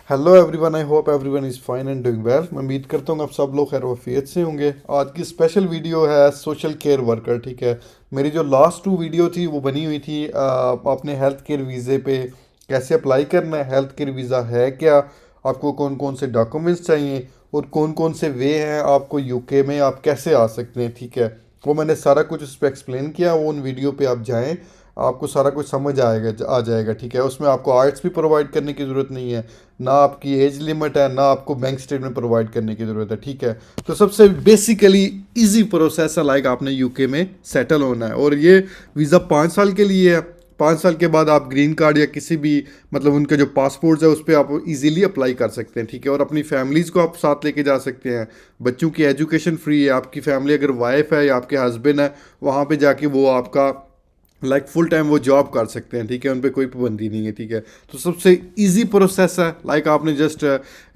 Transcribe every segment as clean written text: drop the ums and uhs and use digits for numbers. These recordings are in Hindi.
Hello everyone, I hope everyone is fine and doing well. मैं उम्मीद करता हूँ आप सब लोग खैर वफियत से होंगे। आज की स्पेशल वीडियो है सोशल केयर वर्कर। ठीक है, मेरी जो लास्ट 2 वीडियो थी वो बनी हुई थी अपने हेल्थ केयर वीज़े पे कैसे अप्लाई करना है, हेल्थ केयर वीज़ा है क्या, आपको कौन कौन से डॉक्यूमेंट्स चाहिए और कौन कौन से वे हैं आपको यूके में आप कैसे आ सकते हैं। ठीक है, वो मैंने सारा कुछ उस पर एक्सप्लेन किया। वो उन वीडियो पे आप जाएं, आपको सारा कुछ समझ आएगा आ जाएगा। ठीक है, उसमें आपको आर्ट्स भी प्रोवाइड करने की ज़रूरत नहीं है, ना आपकी एज लिमिट है, ना आपको बैंक स्टेटमेंट प्रोवाइड करने की ज़रूरत है। ठीक है, तो सबसे बेसिकली इजी प्रोसेस है, लाइक आपने यूके में सेटल होना है और ये वीज़ा 5 साल के लिए है। 5 साल के बाद आप ग्रीन कार्ड या किसी भी मतलब उनके जो पासपोर्ट्स है उस पर आप इजीली अप्लाई कर सकते हैं। ठीक है, और अपनी फैमिलीज़ को आप साथ लेके जा सकते हैं। बच्चों की एजुकेशन फ्री है। आपकी फैमिली अगर वाइफ है या आपके हस्बैंड है, वहाँ पे जाके वो आपका फुल टाइम वो जॉब कर सकते हैं। ठीक है, उन पर कोई पाबंदी नहीं है। ठीक है, तो सबसे इजी प्रोसेस है, आपने जस्ट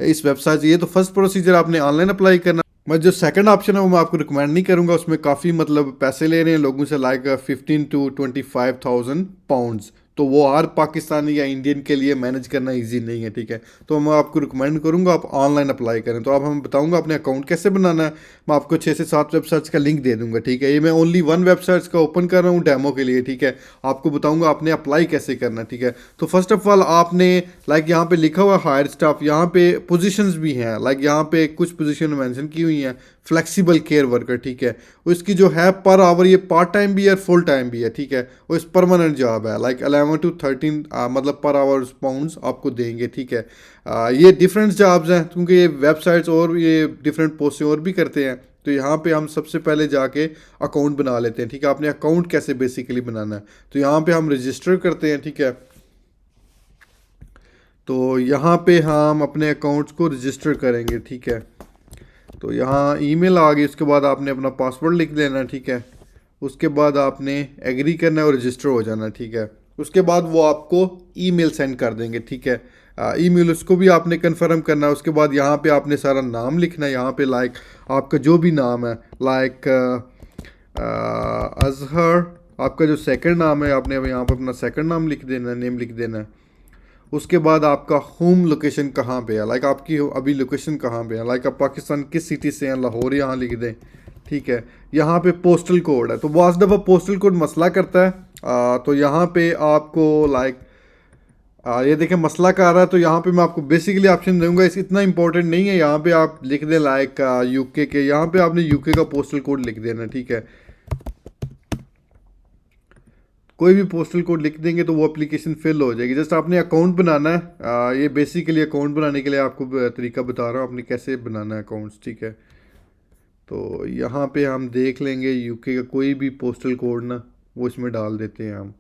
इस वेबसाइट, ये तो फर्स्ट प्रोसीजर आपने ऑनलाइन अप्लाई करना। मैं जो सेकंड ऑप्शन है वो मैं आपको रिकमेंड नहीं करूंगा, उसमें काफ़ी मतलब पैसे ले रहे हैं लोगों से, 15 to 25,000 पाउंड्स। तो वो हर पाकिस्तानी या इंडियन के लिए मैनेज करना इजी नहीं है। ठीक है, तो मैं आपको रिकमेंड करूंगा आप ऑनलाइन अप्लाई करें। तो अब हम बताऊंगा अपने अकाउंट कैसे बनाना है। मैं आपको 6 से 7 वेबसाइट्स का लिंक दे दूंगा। ठीक है, ये मैं ओनली वन वेबसाइट्स का ओपन कर रहा हूँ डेमो के लिए। ठीक है, आपको बताऊंगा आपने अप्लाई कैसे करना है। ठीक है, तो फर्स्ट ऑफ ऑल आपने यहाँ पे लिखा हुआ है हायर स्टाफ, यहाँ पे पोजीशंस भी हैं। यहाँ पे कुछ पोजीशन मेंशन की हुई हैं, फ्लेक्सिबल केयर वर्कर। ठीक है, उसकी जो है पर आवर ये पार्ट टाइम भी है, फुल टाइम भी है। ठीक है, वो इस परमानेंट जॉब है, 11 to 13 मतलब पर आवर पाउंड्स आपको देंगे। ठीक है, ये डिफरेंट जॉब्स हैं क्योंकि ये वेबसाइट्स और ये डिफरेंट पोस्टें और भी करते हैं। तो यहाँ पे हम सबसे पहले जाके अकाउंट बना लेते हैं। ठीक है, आपने अकाउंट कैसे बेसिकली बनाना है, तो यहाँ पे हम रजिस्टर करते हैं। ठीक है, तो यहाँ पे हम अपने अकाउंट्स को रजिस्टर करेंगे। ठीक है, तो यहाँ ईमेल आ गई, उसके बाद आपने अपना पासवर्ड लिख देना। ठीक है, उसके बाद आपने एग्री करना है और रजिस्टर हो जाना। ठीक है, उसके बाद वो आपको ईमेल सेंड कर देंगे। ठीक है, ईमेल उसको भी आपने कंफर्म करना है। उसके बाद यहाँ पे आपने सारा नाम लिखना है। यहाँ पे आपका जो भी नाम है, अजहर, आपका जो सेकंड नाम है आपने यहाँ पे अपना सेकंड नाम लिख देना है, नेम लिख देना है। उसके बाद आपका होम लोकेशन कहाँ पे है, आपकी अभी लोकेशन कहाँ पे है, आप पाकिस्तान किस सिटी से हैं, लाहौर यहाँ लिख दें। ठीक है, यहाँ पे पोस्टल कोड है, तो बहुत दफ़ा पोस्टल कोड मसला करता है। तो यहाँ पे आपको ये देखें मसला का आ रहा है, तो यहाँ पे मैं आपको बेसिकली ऑप्शन दूंगा, इस इतना इंपॉर्टेंट नहीं है। यहाँ पे आप लिख दें यूके के, यहाँ पे आपने यूके का पोस्टल कोड लिख देना। ठीक है, कोई भी पोस्टल कोड लिख देंगे तो वो एप्लीकेशन फिल हो जाएगी। जस्ट आपने अकाउंट बनाना है। ये बेसिकली अकाउंट बनाने के लिए आपको तरीका बता रहा हूँ आपने कैसे बनाना है अकाउंट्स। ठीक है, तो यहाँ पे हम देख लेंगे यूके का कोई भी पोस्टल कोड ना, वो इसमें डाल देते हैं हम।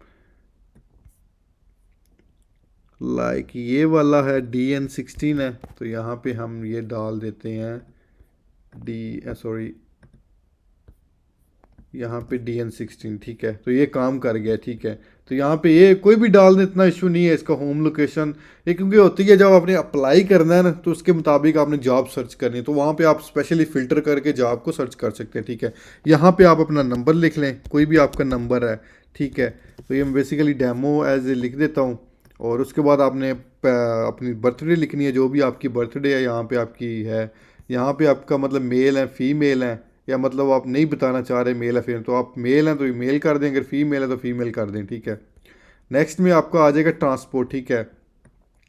ये वाला है DN16 है, तो यहाँ पे हम ये डाल देते हैं सॉरी, यहाँ पे DN16। ठीक है, तो ये काम कर गया। ठीक है, तो यहाँ पे ये कोई भी डाल दे, इतना इशू नहीं है इसका। होम लोकेशन ये क्योंकि होती है जब आपने अप्लाई करना है ना, तो उसके मुताबिक आपने जॉब सर्च करनी है, तो वहाँ पे आप स्पेशली फ़िल्टर करके जॉब को सर्च कर सकते हैं। ठीक है, यहाँ पे आप अपना नंबर लिख लें, कोई भी आपका नंबर है। ठीक है, तो ये मैं बेसिकली डेमो एज ए लिख देता हूँ। और उसके बाद आपने अपनी बर्थडे लिखनी है, जो भी आपकी बर्थडे है यहाँ पे आपकी है। यहाँ पे आपका मतलब मेल है फीमेल है, या मतलब आप नहीं बताना चाह रहे मेल है फीमेल, तो आप मेल हैं तो मेल कर दें, अगर फीमेल है तो फीमेल कर दें। ठीक है, नेक्स्ट में आपका आ जाएगा ट्रांसपोर्ट। ठीक है,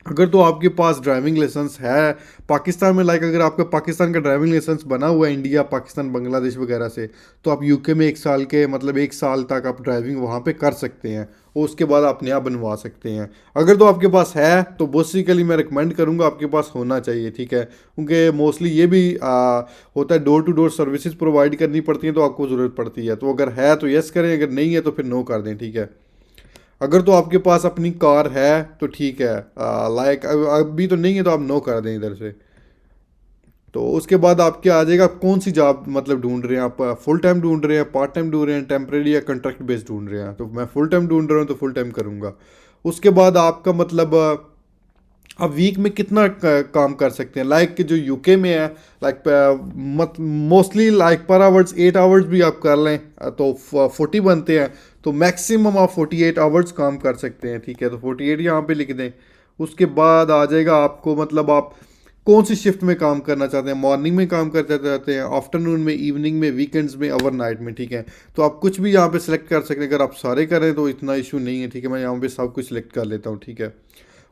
अगर तो आपके पास ड्राइविंग लाइसेंस है पाकिस्तान में, अगर आपका पाकिस्तान का ड्राइविंग लाइसेंस बना हुआ है इंडिया, पाकिस्तान, बांग्लादेश वगैरह से, तो आप यूके में 1 साल के मतलब 1 साल तक आप ड्राइविंग वहाँ पे कर सकते हैं और उसके बाद आप नया बनवा सकते हैं। अगर तो आपके पास है तो बेसिकली मैं रिकमेंड करूँगा आपके पास होना चाहिए। ठीक है, क्योंकि मोस्टली ये भी होता है, door to door services provide करनी पड़ती हैं, तो आपको ज़रूरत पड़ती है। तो अगर है तो यस करें, अगर नहीं है तो फिर नो कर दें। ठीक है, अगर तो आपके पास अपनी कार है तो ठीक है, अभी तो नहीं है तो आप नो कर दें इधर से। तो उसके बाद आपके आ जाएगा कौन सी जॉब मतलब ढूंढ रहे हैं आप, फुल टाइम ढूंढ रहे हैं, पार्ट टाइम ढूंढ रहे हैं, टेम्परेरी या कॉन्ट्रैक्ट बेस्ड ढूंढ रहे हैं। तो मैं फुल टाइम ढूंढ रहा हूँ तो फुल टाइम करूँगा। उसके बाद आपका मतलब आप वीक में कितना काम कर सकते हैं, जो यूके में है, लाइक मत मोस्टली पर आवर्स 8 आवर्स भी आप कर लें तो 40 बनते हैं। तो मैक्सिमम आप 48 आवर्स काम कर सकते हैं। ठीक है, तो 48 यहाँ पे लिख दें। उसके बाद आ जाएगा आपको मतलब आप कौन सी शिफ्ट में काम करना चाहते हैं, मॉर्निंग में काम करते चाहते हैं, आफ्टरनून में, इवनिंग में, वीकेंड्स में, ओवरनाइट में, ठीक है। तो आप कुछ भी यहाँ पे सिलेक्ट कर सकते हैं। अगर आप सारे करें तो इतना इशू नहीं है, ठीक है। मैं यहाँ पे सब कुछ सिलेक्ट कर लेता हूँ, ठीक है।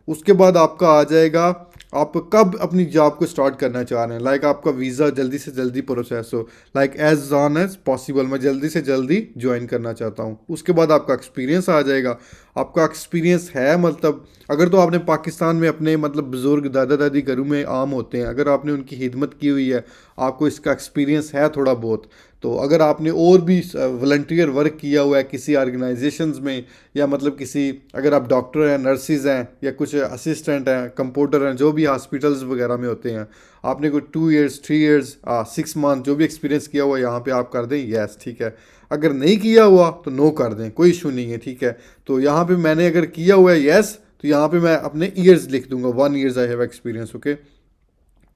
उसके बाद आपका आ जाएगा आप कब अपनी जॉब को स्टार्ट करना चाह रहे हैं। लाइक आपका वीज़ा जल्दी से जल्दी प्रोसेस हो, like as on as possible, मैं जल्दी से जल्दी ज्वाइन करना चाहता हूँ। उसके बाद आपका एक्सपीरियंस आ जाएगा। आपका एक्सपीरियंस है मतलब अगर तो आपने पाकिस्तान में अपने मतलब बुज़ुर्ग दादा दादी घरों में आम होते हैं, अगर आपने उनकी खिदमत की हुई है, आपको इसका एक्सपीरियंस है थोड़ा बहुत, तो अगर आपने और भी वॉलंटियर वर्क किया हुआ है किसी ऑर्गेनाइजेशंस में, या मतलब किसी अगर आप डॉक्टर हैं, नर्सिस हैं, या कुछ असिस्टेंट हैं, कंपाउंडर हैं, जो भी हॉस्पिटल्स वगैरह में होते हैं, आपने कोई 2 ईयर्स 3 ईयर्स 6 मंथ जो भी एक्सपीरियंस किया हुआ है, यहाँ पे आप कर दें यस, ठीक है। अगर नहीं किया हुआ तो नो कर दें, कोई इशू नहीं है, ठीक है। तो यहाँ पे मैंने अगर किया हुआ है यस, तो यहाँ पे मैं अपने ईयर्स लिख दूंगा, 1 years I have experience, okay.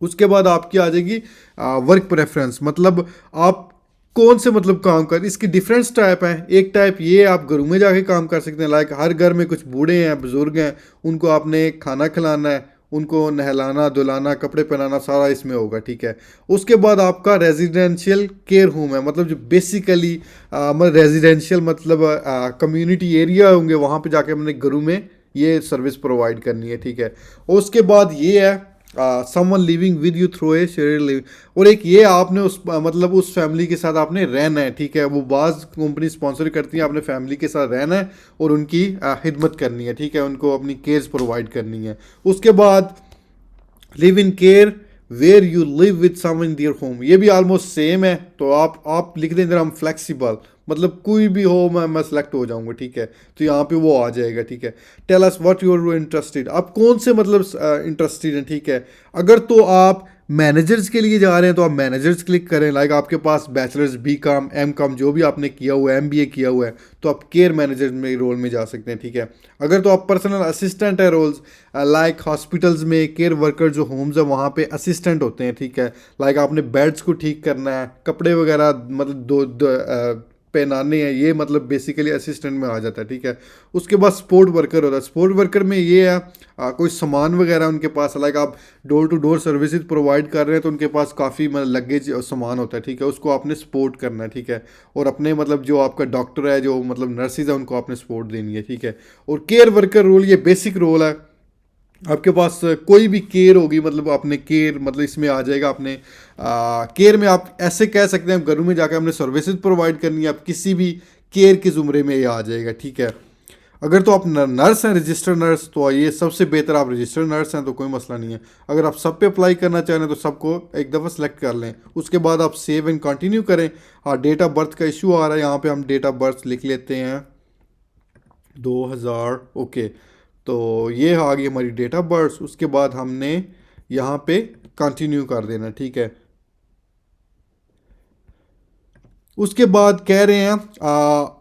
उसके बाद आपकी आ जाएगी वर्क प्रेफरेंस, मतलब आप कौन से मतलब काम कर, इसकी डिफरेंस टाइप हैं। एक टाइप ये आप घरों में जाके काम कर सकते हैं, लाइक हर घर में कुछ बूढ़े हैं, बुजुर्ग हैं, उनको आपने खाना खिलाना है, उनको नहलाना धुलाना कपड़े पहनाना सारा इसमें होगा, ठीक है। उसके बाद आपका रेजिडेंशियल केयर होम है, मतलब जो बेसिकली मतलब रेजिडेंशियल मतलब कम्युनिटी एरिया होंगे, वहाँ पे जाके हमने घरों में ये सर्विस प्रोवाइड करनी है, ठीक है। उसके बाद ये है someone living with you through a share living, और एक ये आपने उस मतलब उस फैमिली के साथ आपने रहना है, ठीक है। वो बाज़ कंपनी स्पॉन्सर करती है, आपने फैमिली के साथ रहना है और उनकी खिदमत करनी है, ठीक है, उनको अपनी केयर्स प्रोवाइड करनी है। उसके बाद live in care where you live with someone in their home, ये भी ऑलमोस्ट सेम है। तो आप लिख दें इधर हम फ्लेक्सिबल, मतलब कोई भी हो मैं सेलेक्ट हो जाऊंगा, ठीक है। तो यहाँ पे वो आ जाएगा, ठीक है। Tell us what you are interested, आप कौन से मतलब इंटरेस्टेड हैं, ठीक है। अगर तो आप मैनेजर्स के लिए जा रहे हैं तो आप मैनेजर्स क्लिक करें, लाइक आपके पास बैचलर्स B.Com M.Com जो भी आपने किया हुआ है, MBA किया हुआ है, तो आप केयर मैनेजर में रोल में जा सकते हैं, ठीक है। अगर तो आप पर्सनल असिस्टेंट है रोल्स, लाइक हॉस्पिटल्स में केयर वर्कर जो होम्स है वहाँ पे असिस्टेंट होते हैं, ठीक है। लाइक आपने बेड्स को ठीक करना है, कपड़े वगैरह मतलब पहनाने हैं, ये मतलब बेसिकली असिस्टेंट में आ जाता है, ठीक है। उसके बाद सपोर्ट वर्कर होता है। सपोर्ट वर्कर में ये है कोई सामान वगैरह उनके पास, लाइक आप door to door services provide कर रहे हैं तो उनके पास काफ़ी मतलब लगेज और सामान होता है, ठीक है। उसको आपने सपोर्ट करना है, ठीक है। और अपने मतलब जो आपका डॉक्टर है, जो मतलब नर्सिस है, उनको आपने सपोर्ट देनी है, ठीक है। और केयर वर्कर रोल ये बेसिक रोल है। आपके पास कोई भी केयर होगी, मतलब आपने केयर मतलब इसमें आ जाएगा आपने केयर में आप ऐसे कह सकते हैं घरों में जाकर हमने सर्विसेज प्रोवाइड करनी है, आप किसी भी केयर के ज़ुमरे में ये आ जाएगा, ठीक है। अगर तो आप नर्स हैं, रजिस्टर्ड नर्स, तो ये सबसे बेहतर, आप रजिस्टर्ड नर्स हैं तो कोई मसला नहीं है। अगर आप सब पे अप्लाई करना चाह रहे हैं तो सबको एक दफ़ा सेलेक्ट कर लें, उसके बाद आप सेव एंड कंटिन्यू करें। हाँ, डेट ऑफ बर्थ का इशू आ रहा है, यहाँ पे हम डेट ऑफ बर्थ लिख लेते हैं 2000, ओके। तो ये आ गई हमारी डेट ऑफ बर्थ। उसके बाद हमने यहाँ पे कंटिन्यू कर देना, ठीक है। उसके बाद कह रहे हैं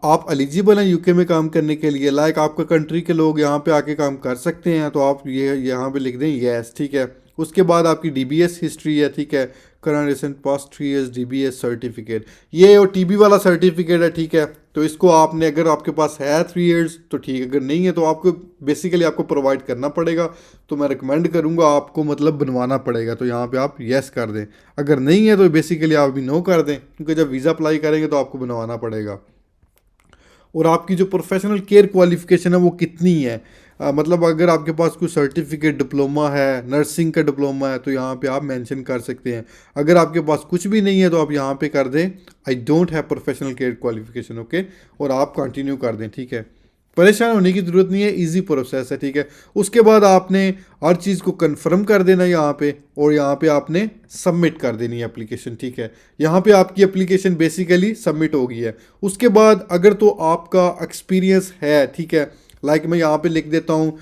आप एलिजिबल हैं यूके में काम करने के लिए, लाइक आपका कंट्री के लोग यहाँ पे आके काम कर सकते हैं, तो आप ये यहाँ पे लिख दें यस, ठीक है। उसके बाद आपकी DBS हिस्ट्री है, ठीक है। Current recent past 3 years DBS certificate, ये और TB वाला सर्टिफिकेट है, ठीक है। तो इसको आपने अगर आपके पास है 3 ईयर्स तो ठीक है, अगर नहीं है तो आपको बेसिकली आपको प्रोवाइड करना पड़ेगा। तो मैं रिकमेंड करूँगा आपको मतलब बनवाना पड़ेगा, तो यहाँ पे आप यस कर दें। अगर नहीं है तो बेसिकली आप भी नो कर दें, क्योंकि जब वीज़ा अप्लाई करेंगे तो आपको बनवाना पड़ेगा। और आपकी जो प्रोफेशनल केयर क्वालिफिकेशन है वो कितनी है, मतलब अगर आपके पास कोई सर्टिफिकेट डिप्लोमा है, नर्सिंग का डिप्लोमा है, तो यहाँ पे आप मेंशन कर सकते हैं। अगर आपके पास कुछ भी नहीं है तो आप यहाँ पे कर दें I don't have professional care qualification, okay, और आप कंटिन्यू कर दें, ठीक है। परेशान होने की ज़रूरत नहीं है, इजी प्रोसेस है, ठीक है। उसके बाद आपने हर चीज़ को कंफर्म कर देना यहाँ पे, और यहाँ पे आपने सबमिट कर देनी है एप्लीकेशन, ठीक है। यहाँ पे आपकी एप्लीकेशन बेसिकली सबमिट हो गई है। उसके बाद अगर तो आपका एक्सपीरियंस है, ठीक है, लाइक मैं यहाँ पे लिख देता हूँ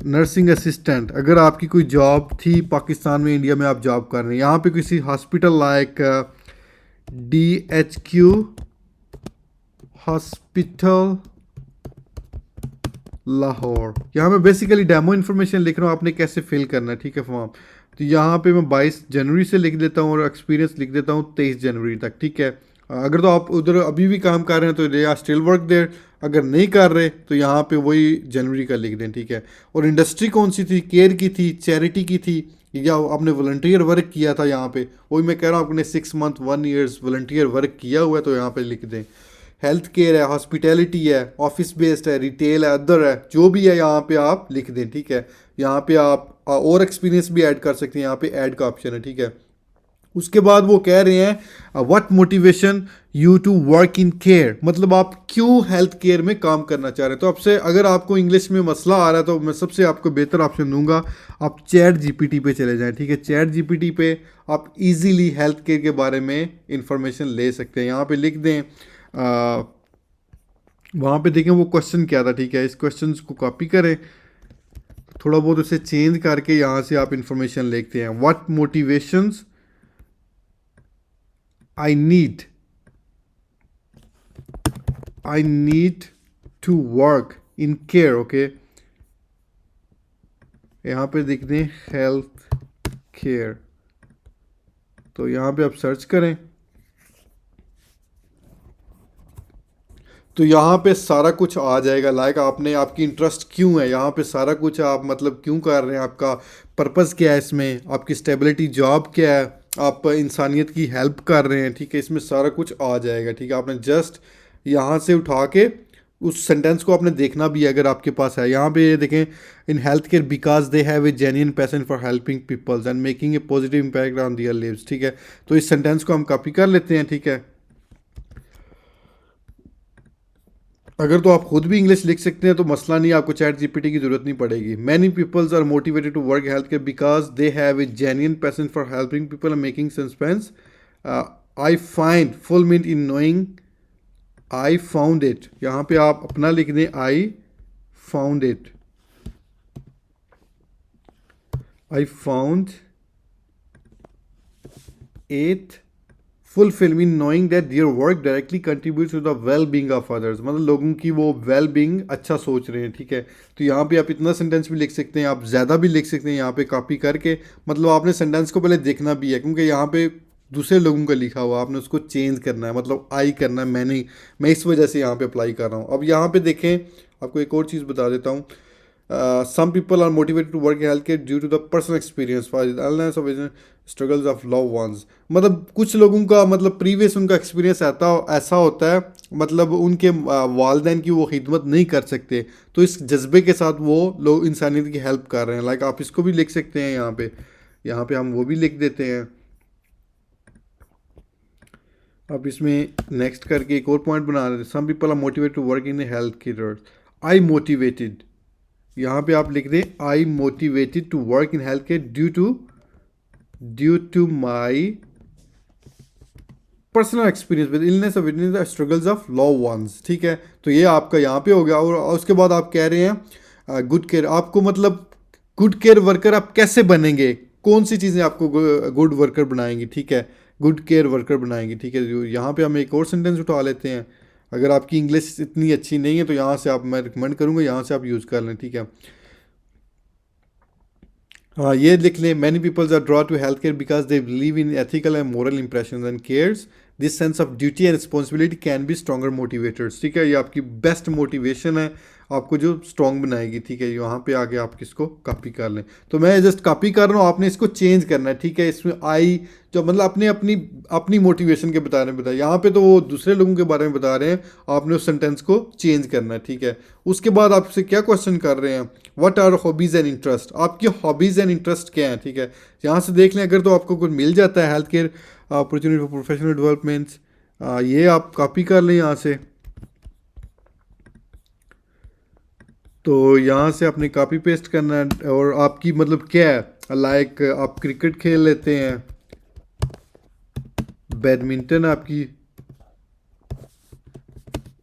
नर्सिंग असिस्टेंट, अगर आपकी कोई जॉब थी पाकिस्तान में, इंडिया में आप जॉब कर रहे हैं, यहाँ पे किसी hospital like DHQ hospital Lahore, यहाँ पे बेसिकली डेमो इन्फॉर्मेशन लिख रहा हूँ, आपने कैसे फिल करना है, ठीक है, फॉर्म। तो यहाँ पे मैं 22 जनवरी से लिख देता हूँ और एक्सपीरियंस लिख देता हूँ 23 जनवरी तक, ठीक है। अगर तो आप उधर अभी भी काम कर रहे हैं तो they are still work there, अगर नहीं कर रहे तो यहाँ पे वही जनवरी का लिख दें, ठीक है। और इंडस्ट्री कौन सी थी, केयर की थी, चैरिटी की थी, या आपने वॉलंटियर वर्क किया था यहाँ पे, वही मैं कह रहा हूँ आपने 6 मंथ 1 ईयर्स वॉलंटियर वर्क किया हुआ है तो यहाँ पे लिख दें। हेल्थ केयर है, हॉस्पिटैलिटी है, ऑफिस बेस्ड है, रिटेल है, अदर है, जो भी है यहाँ पे आप लिख दें, ठीक है। यहाँ पे आप और एक्सपीरियंस भी ऐड कर सकते हैं, यहाँ पे ऐड का ऑप्शन है, ठीक है। उसके बाद वो कह रहे हैं what motivation you to work in care, मतलब आप क्यों हेल्थ केयर में काम करना चाह रहे हैं। तो आपसे अगर आपको इंग्लिश में मसला आ रहा है तो मैं सबसे आपको बेहतर ऑप्शन दूंगा, आप चैट जीपीटी पे चले जाएं, ठीक है। चैट जीपीटी पे आप इजीली हेल्थ केयर के बारे में इंफॉर्मेशन ले सकते हैं। यहाँ पे लिख दें, वहाँ पे देखें वो क्वेश्चन क्या था, ठीक है। इस क्वेश्चन को कॉपी करें, थोड़ा बहुत उसे चेंज करके यहाँ से आप इंफॉर्मेशन लिखते हैं। What motivations I need to work in care, okay. यहाँ पे देख दें हेल्थ केयर, तो यहाँ पे आप सर्च करें तो यहाँ पे सारा कुछ आ जाएगा। लाइक आपने, आपकी इंटरेस्ट क्यों है, यहाँ पे सारा कुछ आप मतलब क्यों कर रहे हैं, आपका पर्पस क्या है इसमें, आपकी स्टेबिलिटी जॉब क्या है, आप इंसानियत की हेल्प कर रहे हैं, ठीक है। इसमें सारा कुछ आ जाएगा, ठीक है। आपने जस्ट यहाँ से उठा के उस सेंटेंस को आपने देखना भी है अगर आपके पास है। यहाँ पे ये देखें, in health care because they have a genuine passion for helping peoples and making a positive impact on their lives, ठीक है। तो इस सेंटेंस को हम कॉपी कर लेते हैं, ठीक है। अगर तो आप खुद भी इंग्लिश लिख सकते हैं तो मसला नहीं, आपको चैट जीपीटी की जरूरत नहीं पड़ेगी। Many peoples are motivated to work health care because they have a genuine passion for helping people and making suspense. I find fulfilment in knowing I found it, यहाँ पे आप अपना लिख दें, I found it, I found it fulfil in knowing that their work directly contributes to the well being of others, मतलब लोगों की वो वेल बींग अच्छा सोच रहे हैं, ठीक है। तो यहाँ पे आप इतना सेंटेंस भी लिख सकते हैं, आप ज़्यादा भी लिख सकते हैं यहाँ पे कॉपी करके। मतलब आपने सेंटेंस को पहले देखना भी है क्योंकि यहाँ पे दूसरे लोगों का लिखा हुआ, आपने उसको चेंज करना है, मतलब आई करना है, मैं इस वजह से यहाँ पे अप्लाई कर रहा हूँ। अब यहाँ पे देखें, आपको एक और चीज़ बता देता हूँ। Some people are motivated to work in health care due to the personal experience for illness of struggles of love ones, मतलब कुछ लोगों का मतलब प्रीवियस उनका एक्सपीरियंस ऐसा होता है, मतलब उनके वालदैन की वो खिदमत नहीं कर सकते, तो इस जज्बे के साथ वो लोग इंसानियत की हेल्प कर रहे हैं। लाइक आप इसको भी लिख सकते हैं यहाँ पे हम वो भी लिख देते हैं। अब इसमें नेक्स्ट करके एक और पॉइंट बना रहे थे, some people are motivated to work in health care, I motivated, यहाँ पे आप लिख दें, I motivated to work in health care due to my personal experience with illness और with the struggles of love ones, ठीक है। तो ये आपका यहाँ पे हो गया। और उसके बाद आप कह रहे हैं गुड केयर, आपको मतलब गुड केयर वर्कर आप कैसे बनेंगे, कौन सी चीज़ें आपको गुड वर्कर बनाएंगी, ठीक है, गुड केयर वर्कर बनाएंगी, ठीक है। यहाँ पे हम एक और सेंटेंस उठा लेते हैं। अगर आपकी इंग्लिश इतनी अच्छी नहीं है तो यहाँ से आप, मैं रिकमेंड करूँगा यहाँ से आप यूज़ कर लें, ठीक है। हाँ, ये लिख लें, many peoples are draw to health care because they believe in ethical and moral impression and cares, this sense of duty and responsibility can be stronger motivators, ठीक है। ये आपकी बेस्ट मोटिवेशन है, आपको जो स्ट्रॉन्ग बनाएगी, ठीक है। यहाँ पे आगे आप किसको कॉपी कर लें, तो मैं जस्ट कॉपी कर रहा हूँ, आपने इसको चेंज करना है, ठीक है। इसमें आई जो मतलब अपने अपनी मोटिवेशन के बताया, यहाँ पे तो वो दूसरे लोगों के बारे में बता रहे हैं, आपने उस सेंटेंस को चेंज करना है, ठीक है। उसके बाद आपसे क्या क्वेश्चन कर रहे हैं, what are hobbies and interest, आपकी हॉबीज़ एंड इंटरेस्ट क्या है, ठीक है। यहाँ से देख लें, अगर तो आपको कुछ मिल जाता है health care opportunity for professional developments, ये आप कॉपी कर लें यहाँ से। तो यहाँ से आपने कॉपी पेस्ट करना है, और आपकी मतलब क्या है, लाइक आप क्रिकेट खेल लेते हैं, बैडमिंटन आपकी,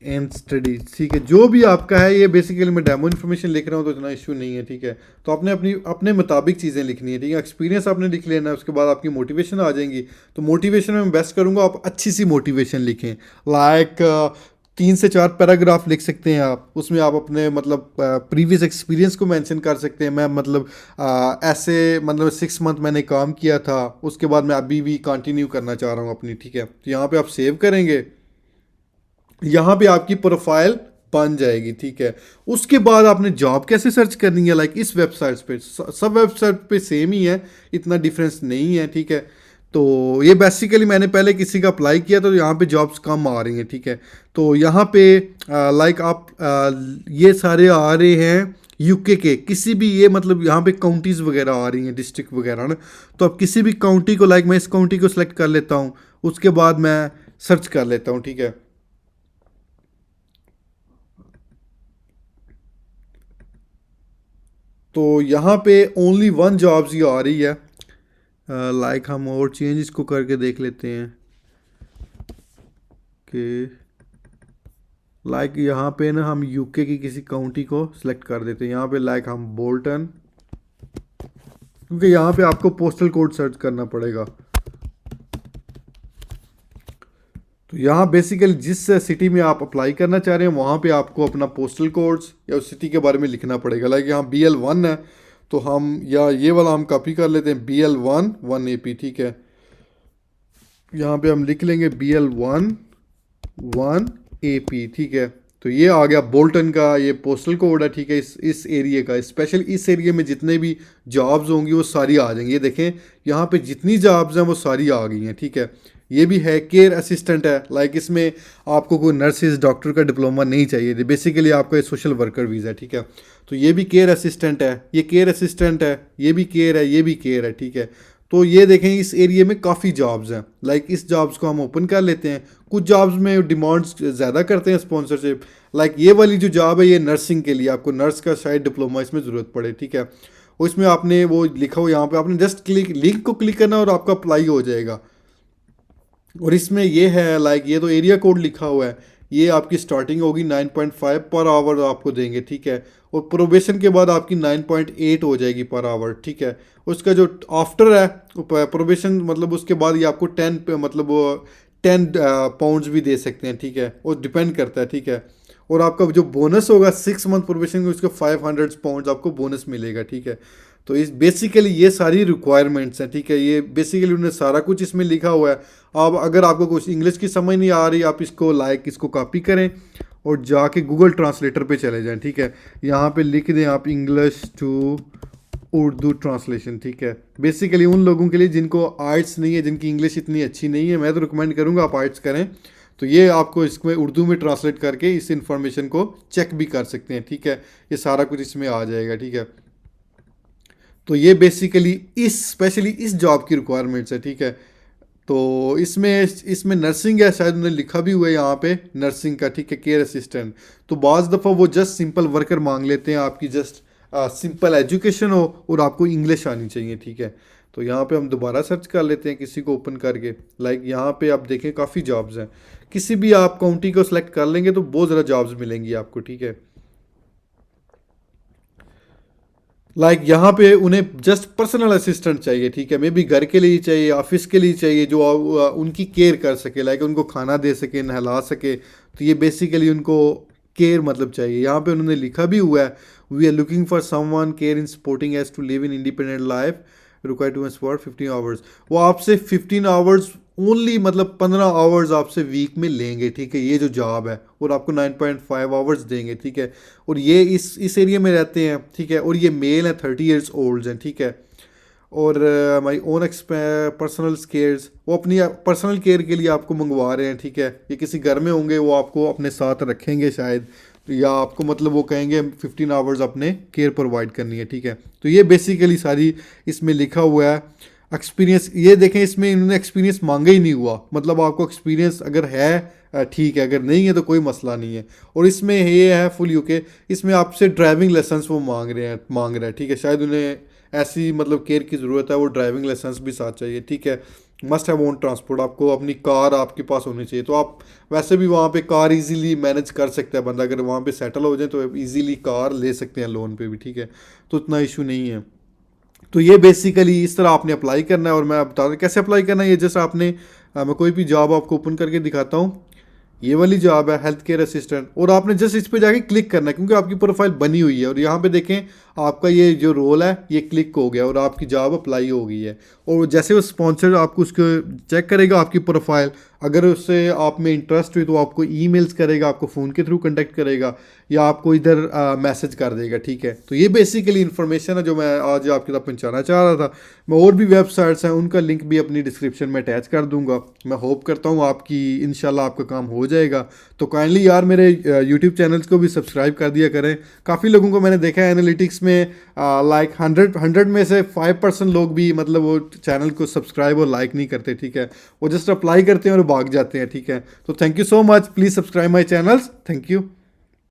एंड स्टडी, ठीक है। जो भी आपका है, ये बेसिकली मैं डेमो इन्फॉर्मेशन लिख रहा हूँ तो इतना इशू नहीं है, ठीक है। तो आपने अपने मुताबिक चीज़ें लिखनी है, ठीक है। एक्सपीरियंस आपने लिख लेना है, उसके बाद आपकी मोटिवेशन आ जाएंगी। तो मोटिवेशन में मैं बेस्ट करूँगा आप अच्छी सी मोटिवेशन लिखें, लाइक 3 से 4 पैराग्राफ लिख सकते हैं आप, उसमें आप अपने मतलब प्रीवियस एक्सपीरियंस को मेंशन कर सकते हैं। मैं मतलब ऐसे मतलब 6 मंथ मैंने काम किया था, उसके बाद मैं अभी भी कंटिन्यू करना चाह रहा हूँ अपनी, ठीक है। तो यहाँ पे आप सेव करेंगे, यहाँ पे आपकी प्रोफाइल बन जाएगी, ठीक है। उसके बाद आपने जॉब कैसे सर्च करनी है, लाइक इस वेबसाइट्स पे, सब वेबसाइट पे सेम ही है, इतना डिफरेंस नहीं है, ठीक है। तो ये बेसिकली मैंने पहले किसी का अप्लाई किया तो यहाँ पे जॉब्स कम आ रही हैं, ठीक है। तो यहाँ पे लाइक आप ये सारे आ रहे हैं यूके के किसी भी, ये मतलब यहाँ पे काउंटीज़ वगैरह आ रही हैं, डिस्ट्रिक्ट वगैरह ना। तो अब किसी भी काउंटी को, लाइक मैं इस काउंटी को सिलेक्ट कर लेता हूँ, उसके बाद मैं सर्च कर लेता हूँ, ठीक है। तो यहाँ पे ओनली वन जॉब्स ही आ रही है। लाइक हम और चेंज इसको करके देख लेते हैं कि लाइक यहाँ पे ना हम यूके की किसी काउंटी को सिलेक्ट कर देते हैं, यहाँ पे लाइक हम बोल्टन, क्योंकि यहाँ पे आपको पोस्टल कोड सर्च करना पड़ेगा। तो यहाँ बेसिकली जिस सिटी में आप अप्लाई करना चाह रहे हैं वहाँ पे आपको अपना पोस्टल कोड्स या उस सिटी के बारे में लिखना पड़ेगा। लाइक यहाँ BL1 है, तो हम या ये वाला हम कॉपी कर लेते हैं, BL1 1AP, ठीक है। यहाँ पे हम लिख लेंगे BL1 1AP, ठीक है। तो ये आ गया बोल्टन का ये पोस्टल कोड है, ठीक है। इस एरिया का, स्पेशल इस एरिया में जितने भी जॉब्स होंगी वो सारी आ जाएंगी। ये देखें यहाँ पे जितनी जॉब्स हैं वो सारी आ गई हैं, ठीक है। ये भी है केयर असिस्टेंट है, लाइक इसमें आपको कोई नर्सिस डॉक्टर का डिप्लोमा नहीं चाहिए, बेसिकली आपका ये सोशल वर्कर वीज़ा है, ठीक है। तो ये भी केयर असिस्टेंट है, ये केयर असिस्टेंट है, ये भी केयर है, ये भी केयर है, ठीक है। तो ये देखें इस एरिया में काफ़ी जॉब्स हैं, लाइक इस जॉब्स को हम ओपन कर लेते हैं। कुछ जॉब्स में डिमांड्स ज़्यादा करते हैं स्पॉन्सरशिप, लाइक ये वाली जो जॉब है ये नर्सिंग के लिए, आपको नर्स का शायद डिप्लोमा इसमें ज़रूरत पड़े, ठीक है। और इसमें आपने वो लिखा हो यहाँ पे, आपने जस्ट लिंक को क्लिक करना और आपका अप्लाई हो जाएगा। और इसमें ये है लाइक ये तो एरिया कोड लिखा हुआ है, ये आपकी स्टार्टिंग होगी 9.5 पर आवर आपको देंगे, ठीक है। और प्रोबेशन के बाद आपकी 9.8 हो जाएगी पर आवर, ठीक है। उसका जो आफ्टर है प्रोबेशन, मतलब उसके बाद ये आपको 10 मतलब 10 पाउंड्स भी दे सकते हैं, ठीक है। वो डिपेंड करता है, ठीक है। और आपका जो बोनस होगा 6 मंथ प्रोबेशन में, उसका 500 पाउंड्स आपको बोनस मिलेगा, ठीक है। तो इस बेसिकली ये सारी रिक्वायरमेंट्स हैं, ठीक है। ये बेसिकली उन्होंने सारा कुछ इसमें लिखा हुआ है। अब अगर आपको कुछ इंग्लिश की समझ नहीं आ रही, आप इसको लाइक इसको कॉपी करें और जाके गूगल ट्रांसलेटर पे चले जाएं, ठीक है। यहाँ पे लिख दें आप इंग्लिश टू उर्दू ट्रांसलेशन, ठीक है। बेसिकली उन लोगों के लिए जिनको आर्ट्स नहीं है, जिनकी इंग्लिश इतनी अच्छी नहीं है, मैं तो रिकमेंड करूँगा आप आर्ट्स करें। तो ये आपको इसमें उर्दू में ट्रांसलेट करके इस इंफॉर्मेशन को चेक भी कर सकते हैं, ठीक है। ये सारा कुछ इसमें आ जाएगा, ठीक है। तो ये बेसिकली इस स्पेशली इस जॉब की रिक्वायरमेंट्स है, ठीक है। तो इसमें इसमें नर्सिंग है, शायद उन्होंने लिखा भी हुआ है यहाँ पे नर्सिंग का, ठीक है, केयर असिस्टेंट। तो बाज़ दफ़ा वो जस्ट सिंपल वर्कर मांग लेते हैं, आपकी जस्ट सिंपल एजुकेशन हो और आपको इंग्लिश आनी चाहिए, ठीक है। तो यहाँ पे हम दोबारा सर्च कर लेते हैं किसी को ओपन करके, लाइक यहाँ पे आप देखें काफ़ी जॉब्स हैं। किसी भी आप काउंटी को सिलेक्ट कर लेंगे तो बहुत ज़्यादा जॉब्स मिलेंगी आपको, ठीक है। लाइक यहाँ पे उन्हें जस्ट पर्सनल असिस्टेंट चाहिए, ठीक है। मे बी घर के लिए चाहिए, ऑफिस के लिए चाहिए, जो उनकी केयर कर सके, लाइक उनको खाना दे सके, नहला सके। तो ये बेसिकली उनको केयर मतलब चाहिए। यहाँ पे उन्होंने लिखा भी हुआ है, we are looking for someone care in supporting age to live in independent life, require to work 15 hours. वो आपसे 15 आवर्स ओनली, मतलब 15 आवर्स आपसे वीक में लेंगे, ठीक है, ये जो जॉब है। और आपको 9.5 आवर्स देंगे, ठीक है। और ये इस एरिया में रहते हैं, ठीक है। और ये मेल हैं, 30 ईयर्स ओल्ड हैं, ठीक है। और माई ओन पर्सनल केयर्स, वो अपनी पर्सनल केयर के लिए आपको मंगवा रहे हैं, ठीक है। ये किसी घर में होंगे, वो आपको अपने साथ रखेंगे शायद, या आपको मतलब वो कहेंगे 15 आवर्स अपने केयर प्रोवाइड करनी है, ठीक है। तो ये बेसिकली सारी इसमें लिखा हुआ है। एक्सपीरियंस ये देखें, इसमें इन्होंने एक्सपीरियंस मांगा ही नहीं हुआ, मतलब आपको एक्सपीरियंस अगर है ठीक है, अगर नहीं है तो कोई मसला नहीं है। और इसमें ये है फुल यूके, इसमें आपसे ड्राइविंग लाइसेंस वो मांग रहा है, ठीक है। शायद उन्हें ऐसी मतलब केयर की ज़रूरत है, वो ड्राइविंग लाइसेंस भी साथ चाहिए, ठीक है। मस्ट हैव ओन ट्रांसपोर्ट, आपको अपनी कार आपके पास होनी चाहिए। तो आप वैसे भी वहाँ पे कार इजीली मैनेज कर सकता है बंदा, अगर वहाँ पे सेटल हो जाए तो इजीली कार ले सकते हैं लोन पे भी, ठीक है। तो इतना इशू नहीं है। तो ये बेसिकली इस तरह आपने अप्लाई करना है। और मैं बता दूँ कैसे अप्लाई करना है। ये जैसे आपने मैं कोई भी जॉब आपको ओपन करके दिखाता हूँ। ये वाली जॉब है हेल्थ केयर असिस्टेंट, और आपने जस्ट इस पे जाके क्लिक करना है क्योंकि आपकी प्रोफाइल बनी हुई है। और यहाँ पे देखें आपका ये जो रोल है ये क्लिक हो गया और आपकी जॉब अप्लाई हो गई है। और जैसे वो स्पॉन्सर आपको उसको चेक करेगा आपकी प्रोफाइल, अगर उससे आप में इंटरेस्ट हुई तो आपको ईमेल्स करेगा, आपको फ़ोन के थ्रू कांटेक्ट करेगा या आपको इधर मैसेज कर देगा, ठीक है। तो ये बेसिकली इन्फॉर्मेशन है जो मैं आज आपके साथ पहुंचाना चाह रहा था। मैं और भी वेबसाइट्स हैं उनका लिंक भी अपनी डिस्क्रिप्शन में अटैच कर दूंगा। मैं होप करता हूँ आपकी इंशाल्लाह आपका काम हो जाएगा। तो काइंडली यार मेरे यूट्यूब चैनल्स को भी सब्सक्राइब कर दिया करें। काफ़ी लोगों को मैंने देखा है एनालिटिक्स में लाइक 100 में से 5% लोग भी मतलब वो चैनल को सब्सक्राइब और लाइक नहीं करते, ठीक है। वो जस्ट अप्लाई करते हैं और भाग जाते हैं, ठीक है। तो thank you so much, please subscribe my channels, thank you.